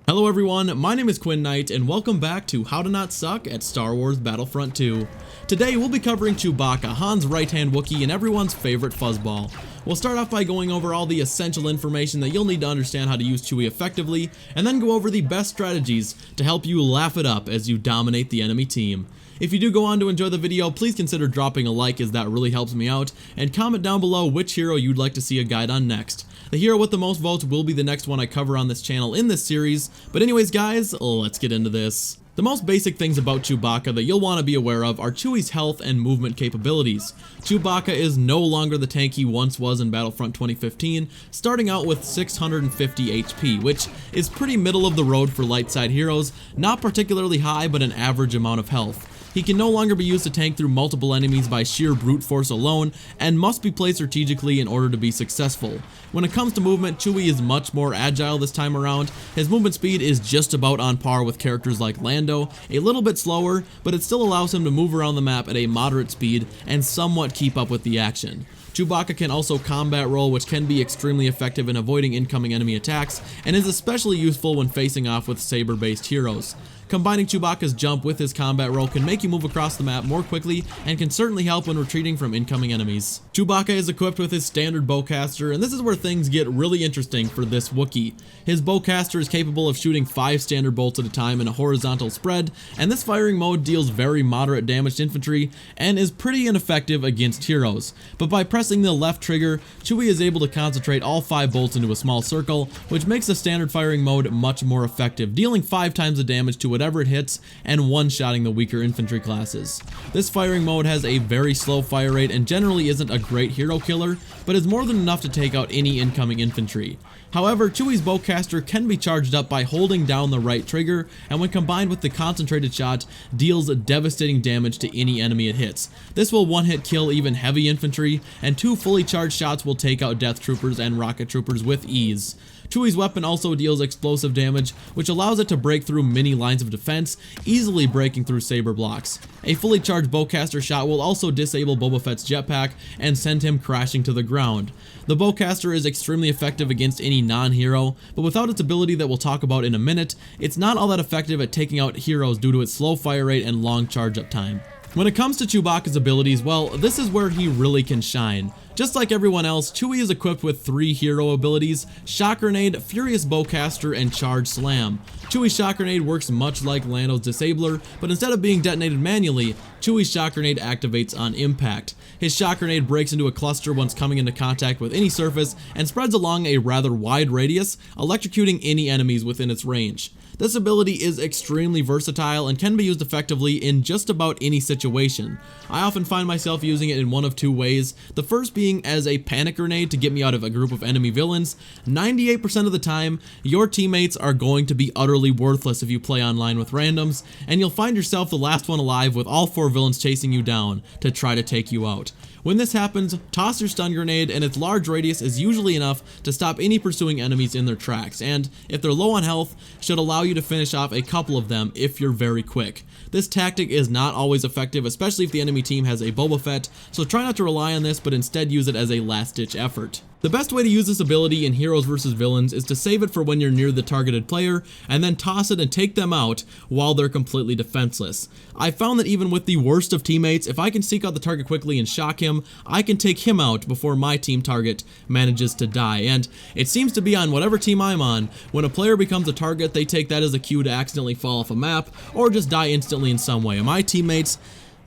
Hello everyone, my name is Quinn Knight and welcome back to How to Not Suck at Star Wars Battlefront 2. Today we'll be covering Chewbacca, Han's right-hand Wookiee and everyone's favorite fuzzball. We'll start off by going over all the essential information that you'll need to understand how to use Chewie effectively, and then go over the best strategies to help you laugh it up as you dominate the enemy team. If you do go on to enjoy the video, please consider dropping a like as that really helps me out, and comment down below which hero you'd like to see a guide on next. The hero with the most votes will be the next one I cover on this channel in this series, but anyways guys, let's get into this. The most basic things about Chewbacca that you'll want to be aware of are Chewie's health and movement capabilities. Chewbacca is no longer the tank he once was in Battlefront 2015, starting out with 650 HP, which is pretty middle of the road for light side heroes, not particularly high but an average amount of health. He can no longer be used to tank through multiple enemies by sheer brute force alone, and must be played strategically in order to be successful. When it comes to movement, Chewie is much more agile this time around. His movement speed is just about on par with characters like Lando, a little bit slower, but it still allows him to move around the map at a moderate speed and somewhat keep up with the action. Chewbacca can also combat roll, which can be extremely effective in avoiding incoming enemy attacks, and is especially useful when facing off with saber-based heroes. Combining Chewbacca's jump with his combat roll can make you move across the map more quickly and can certainly help when retreating from incoming enemies. Chewbacca is equipped with his standard bowcaster, and this is where things get really interesting for this Wookiee. His bowcaster is capable of shooting 5 standard bolts at a time in a horizontal spread, and this firing mode deals very moderate damage to infantry and is pretty ineffective against heroes. But by pressing the left trigger, Chewie is able to concentrate all 5 bolts into a small circle, which makes the standard firing mode much more effective, dealing 5 times the damage to whatever it hits and one-shotting the weaker infantry classes. This firing mode has a very slow fire rate and generally isn't a great hero killer, but is more than enough to take out any incoming infantry. However, Chewie's bowcaster can be charged up by holding down the right trigger, and when combined with the concentrated shot, deals devastating damage to any enemy it hits. This will one-hit kill even heavy infantry, and 2 fully charged shots will take out death troopers and rocket troopers with ease. Chewie's weapon also deals explosive damage, which allows it to break through many lines of defense, easily breaking through saber blocks. A fully charged bowcaster shot will also disable Boba Fett's jetpack and send him crashing to the ground. The bowcaster is extremely effective against any non-hero, but without its ability that we'll talk about in a minute, it's not all that effective at taking out heroes due to its slow fire rate and long charge-up time. When it comes to Chewbacca's abilities, well, this is where he really can shine. Just like everyone else, Chewie is equipped with 3 hero abilities: Shock Grenade, Furious Bowcaster, and Charge Slam. Chewie's Shock Grenade works much like Lando's Disabler, but instead of being detonated manually, Chewie's Shock Grenade activates on impact. His Shock Grenade breaks into a cluster once coming into contact with any surface and spreads along a rather wide radius, electrocuting any enemies within its range. This ability is extremely versatile and can be used effectively in just about any situation. I often find myself using it in one of 2 ways, the first being as a panic grenade to get me out of a group of enemy villains. 98% of the time, your teammates are going to be utterly worthless if you play online with randoms, and you'll find yourself the last one alive with all 4 villains chasing you down to try to take you out. When this happens, toss your stun grenade, and its large radius is usually enough to stop any pursuing enemies in their tracks, and if they're low on health, should allow you to finish off a couple of them if you're very quick. This tactic is not always effective, especially if the enemy team has a Boba Fett, so try not to rely on this but instead use it as a last-ditch effort. The best way to use this ability in Heroes vs Villains is to save it for when you're near the targeted player, and then toss it and take them out while they're completely defenseless. I found that even with the worst of teammates, if I can seek out the target quickly and shock him, I can take him out before my team target manages to die. And it seems to be on whatever team I'm on, when a player becomes a target, they take that as a cue to accidentally fall off a map or just die instantly in some way. And my teammates,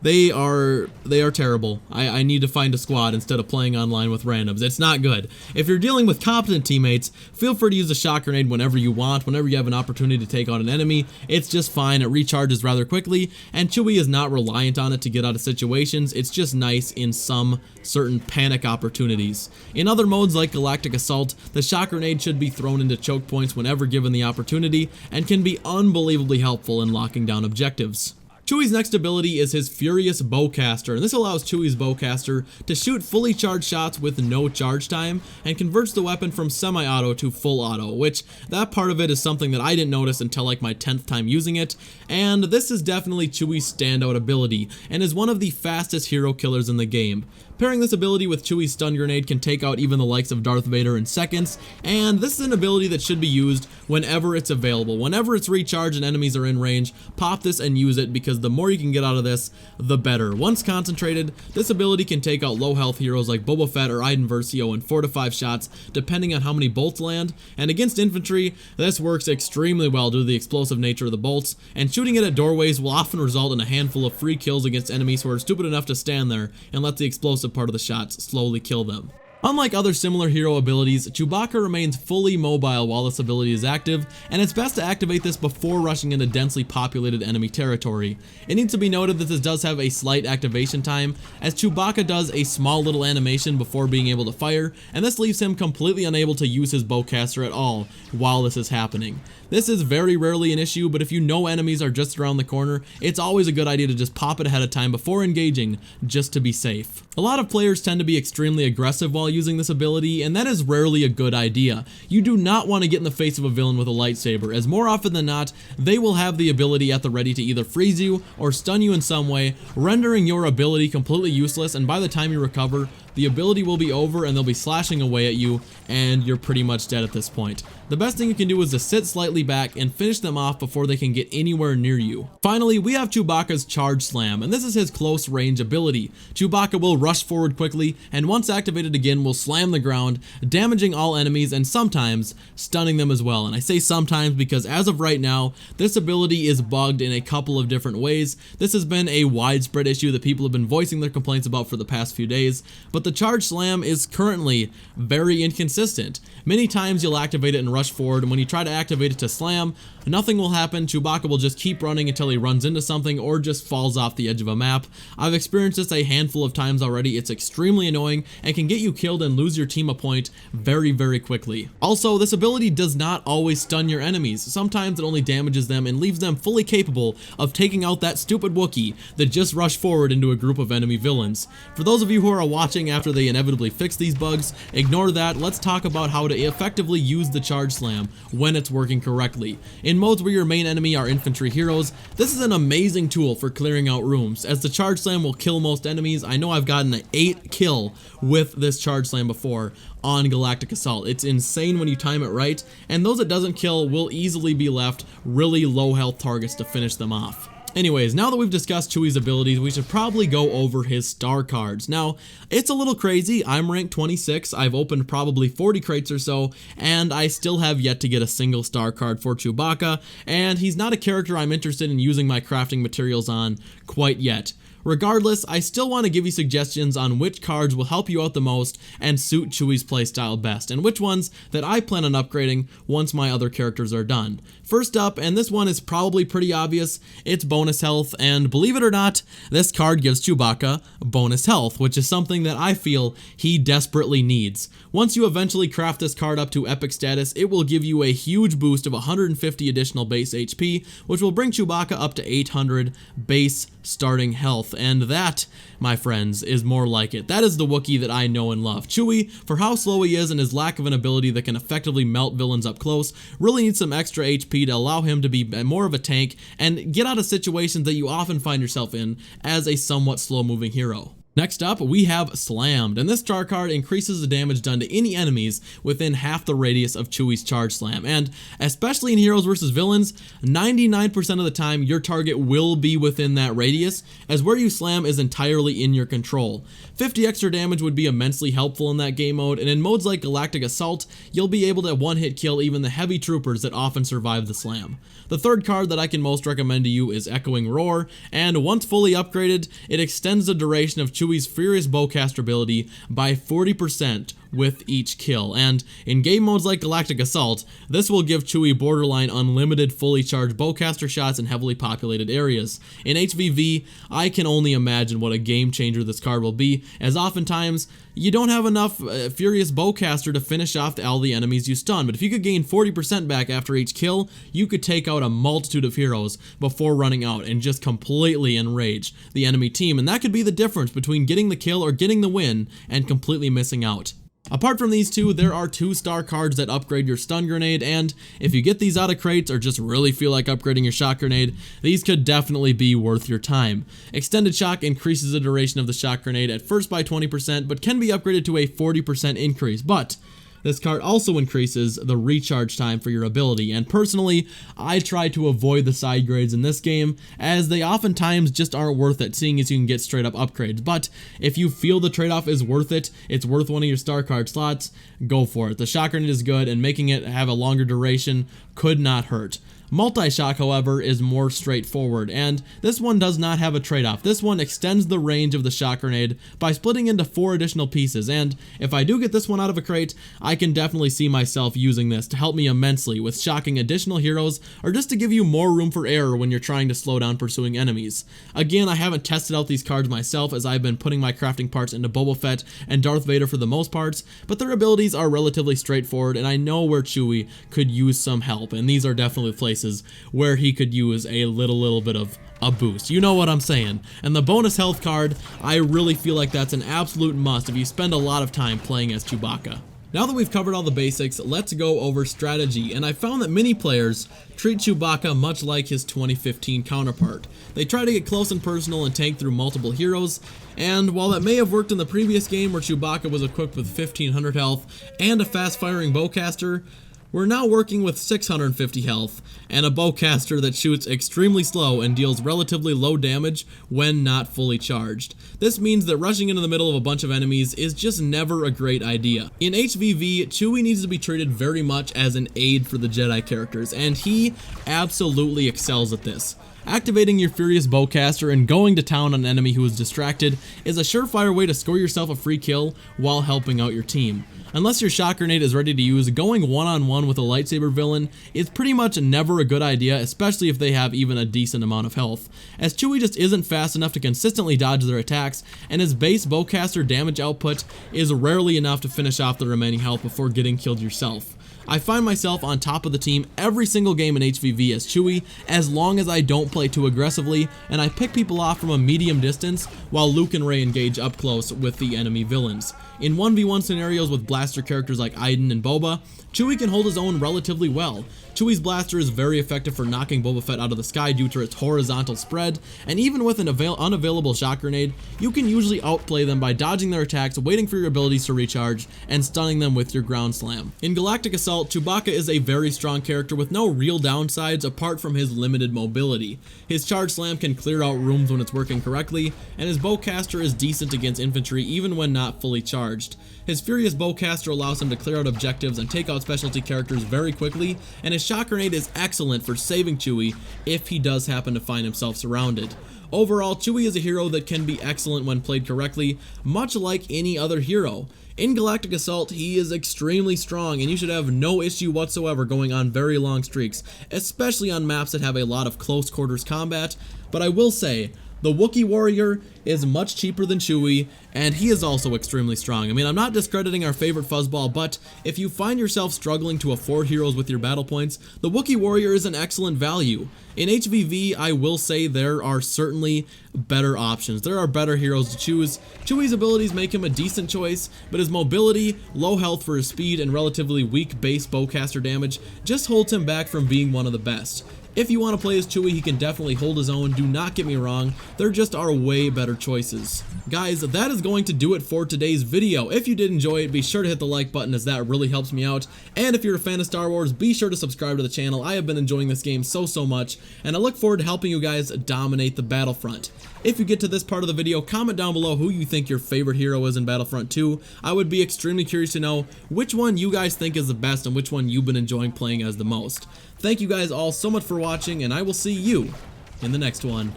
they are terrible. I need to find a squad instead of playing online with randoms. It's not good. If you're dealing with competent teammates, feel free to use a shock grenade whenever you want, whenever you have an opportunity to take out an enemy. It's just fine. It recharges rather quickly, and Chewie is not reliant on it to get out of situations. It's just nice in some certain panic opportunities. In other modes like Galactic Assault, the shock grenade should be thrown into choke points whenever given the opportunity, and can be unbelievably helpful in locking down objectives. Chewie's next ability is his Furious Bowcaster, and this allows Chewie's Bowcaster to shoot fully charged shots with no charge time, and converts the weapon from semi-auto to full auto, which that part of it is something that I didn't notice until like my 10th time using it, and this is definitely Chewie's standout ability, and is one of the fastest hero killers in the game. Pairing this ability with Chewie's stun grenade can take out even the likes of Darth Vader in seconds, and this is an ability that should be used whenever it's available. Whenever it's recharged and enemies are in range, pop this and use it, because the more you can get out of this, the better. Once concentrated, this ability can take out low health heroes like Boba Fett or Iden Versio in 4 to 5 shots, depending on how many bolts land, and against infantry, this works extremely well due to the explosive nature of the bolts, and shooting it at doorways will often result in a handful of free kills against enemies who are stupid enough to stand there and let the explosive part of the shots slowly kill them. Unlike other similar hero abilities, Chewbacca remains fully mobile while this ability is active, and it's best to activate this before rushing into densely populated enemy territory. It needs to be noted that this does have a slight activation time, as Chewbacca does a small little animation before being able to fire, and this leaves him completely unable to use his bowcaster at all while this is happening. This is very rarely an issue, but if you know enemies are just around the corner, it's always a good idea to just pop it ahead of time before engaging, just to be safe. A lot of players tend to be extremely aggressive while using this ability, and that is rarely a good idea. You do not want to get in the face of a villain with a lightsaber, as more often than not, they will have the ability at the ready to either freeze you or stun you in some way, rendering your ability completely useless, and by the time you recover, the ability will be over and they'll be slashing away at you, and you're pretty much dead at this point. The best thing you can do is to sit slightly back and finish them off before they can get anywhere near you. Finally, we have Chewbacca's Charge Slam, and this is his close range ability. Chewbacca will rush forward quickly, and once activated again will slam the ground, damaging all enemies and sometimes stunning them as well. And I say sometimes because as of right now, this ability is bugged in a couple of different ways. This has been a widespread issue that people have been voicing their complaints about for the past few days, but the Charge Slam is currently very inconsistent. Many times you'll activate it and rush forward, and when you try to activate it to slam, nothing will happen. Chewbacca will just keep running until he runs into something or just falls off the edge of a map. I've experienced this a handful of times already. It's extremely annoying and can get you killed and lose your team a point very quickly. Also, this ability does not always stun your enemies. Sometimes it only damages them and leaves them fully capable of taking out that stupid Wookiee that just rushed forward into a group of enemy villains. For those of you who are watching after they inevitably fix these bugs, ignore that. Let's talk about how to effectively use the Charge Slam when it's working correctly. In modes where your main enemy are infantry heroes, this is an amazing tool for clearing out rooms, as the Charge Slam will kill most enemies. I know I've gotten an 8 kill with this Charge Slam before on Galactic Assault. It's insane when you time it right, and those it doesn't kill will easily be left really low health targets to finish them off. Anyways, now that we've discussed Chewie's abilities, we should probably go over his star cards. Now, it's a little crazy. I'm ranked 26. I've opened probably 40 crates or so, and I still have yet to get a single star card for Chewbacca, and he's not a character I'm interested in using my crafting materials on quite yet. Regardless, I still want to give you suggestions on which cards will help you out the most and suit Chewie's playstyle best, and which ones that I plan on upgrading once my other characters are done. First up, and this one is probably pretty obvious, it's bonus health, and believe it or not, this card gives Chewbacca bonus health, which is something that I feel he desperately needs. Once you eventually craft this card up to epic status, it will give you a huge boost of 150 additional base HP, which will bring Chewbacca up to 800 base starting health, and that, my friends, is more like it. That is the Wookiee that I know and love. Chewie, for how slow he is and his lack of an ability that can effectively melt villains up close, really needs some extra HP to allow him to be more of a tank and get out of situations that you often find yourself in as a somewhat slow-moving hero. Next up, we have Slammed, and this star card increases the damage done to any enemies within half the radius of Chewie's Charge Slam, and especially in Heroes vs. Villains, 99% of the time your target will be within that radius, as where you slam is entirely in your control. 50 extra damage would be immensely helpful in that game mode, and in modes like Galactic Assault, you'll be able to one-hit kill even the heavy troopers that often survive the slam. The third card that I can most recommend to you is Echoing Roar, and once fully upgraded, it extends the duration of Chewie's Furious Bowcaster ability by 40% with each kill, and in game modes like Galactic Assault, this will give Chewie borderline unlimited fully charged bowcaster shots in heavily populated areas. In HVV, I can only imagine what a game changer this card will be, as oftentimes you don't have enough Furious Bowcaster to finish off all the enemies you stun, but if you could gain 40% back after each kill, you could take out a multitude of heroes before running out and just completely enrage the enemy team, and that could be the difference between getting the kill or getting the win and completely missing out. Apart from these two, there are 2-star cards that upgrade your stun grenade, and if you get these out of crates or just really feel like upgrading your shock grenade, these could definitely be worth your time. Extended shock increases the duration of the shock grenade at first by 20%, but can be upgraded to a 40% increase, but this card also increases the recharge time for your ability, and personally, I try to avoid the side grades in this game, as they oftentimes just aren't worth it, seeing as you can get straight up upgrades. But if you feel the trade-off is worth it, it's worth one of your star card slots, go for it. The shock grenade is good, and making it have a longer duration could not hurt. Multi-shock, however, is more straightforward, and this one does not have a trade-off. This one extends the range of the shock grenade by splitting into 4 additional pieces, and if I do get this one out of a crate, I can definitely see myself using this to help me immensely with shocking additional heroes, or just to give you more room for error when you're trying to slow down pursuing enemies. Again, I haven't tested out these cards myself, as I've been putting my crafting parts into Boba Fett and Darth Vader for the most parts, but their abilities are relatively straightforward, and I know where Chewie could use some help, and these are definitely places where he could use a little bit of a boost. You know what I'm saying. And the bonus health card, I really feel like that's an absolute must if you spend a lot of time playing as Chewbacca. Now that we've covered all the basics, let's go over strategy, and I found that many players treat Chewbacca much like his 2015 counterpart. They try to get close and personal and tank through multiple heroes, and while that may have worked in the previous game where Chewbacca was equipped with 1500 health and a fast-firing bowcaster, we're now working with 650 health and a bowcaster that shoots extremely slow and deals relatively low damage when not fully charged. This means that rushing into the middle of a bunch of enemies is just never a great idea. In HVV, Chewie needs to be treated very much as an aid for the Jedi characters, and he absolutely excels at this. Activating your Furious Bowcaster and going to town on an enemy who is distracted is a surefire way to score yourself a free kill while helping out your team. Unless your shock grenade is ready to use, going one-on-one with a lightsaber villain is pretty much never a good idea, especially if they have even a decent amount of health, as Chewie just isn't fast enough to consistently dodge their attacks, and his base bowcaster damage output is rarely enough to finish off the remaining health before getting killed yourself. I find myself on top of the team every single game in HVV as Chewie, as long as I don't play too aggressively, and I pick people off from a medium distance while Luke and Rey engage up close with the enemy villains. In 1v1 scenarios with blaster characters like Iden and Boba, Chewie can hold his own relatively well. Chewie's blaster is very effective for knocking Boba Fett out of the sky due to its horizontal spread, and even with an unavailable shock grenade, you can usually outplay them by dodging their attacks, waiting for your abilities to recharge, and stunning them with your ground slam. In Galactic Assault, Chewbacca is a very strong character with no real downsides apart from his limited mobility. His charge slam can clear out rooms when it's working correctly, and his bowcaster is decent against infantry even when not fully charged. His Furious Bowcaster allows him to clear out objectives and take out specialty characters very quickly, and his shock grenade is excellent for saving Chewie if he does happen to find himself surrounded. Overall, Chewie is a hero that can be excellent when played correctly, much like any other hero. In Galactic Assault, he is extremely strong, and you should have no issue whatsoever going on very long streaks, especially on maps that have a lot of close quarters combat, but I will say, the Wookiee Warrior is much cheaper than Chewie, and he is also extremely strong. I mean, I'm not discrediting our favorite fuzzball, but if you find yourself struggling to afford heroes with your battle points, the Wookiee Warrior is an excellent value. In HVV, I will say there are certainly better options. There are better heroes to choose. Chewie's abilities make him a decent choice, but his mobility, low health for his speed, and relatively weak base bowcaster damage just holds him back from being one of the best. If you want to play as Chewie, he can definitely hold his own, do not get me wrong, there just are way better choices. Guys, that is going to do it for today's video. If you did enjoy it, be sure to hit the like button as that really helps me out, and if you're a fan of Star Wars, be sure to subscribe to the channel. I have been enjoying this game so much, and I look forward to helping you guys dominate the Battlefront. If you get to this part of the video, comment down below who you think your favorite hero is in Battlefront 2. I would be extremely curious to know which one you guys think is the best and which one you've been enjoying playing as the most. Thank you guys all so much for watching, and I will see you in the next one.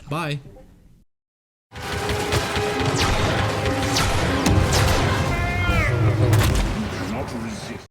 Bye.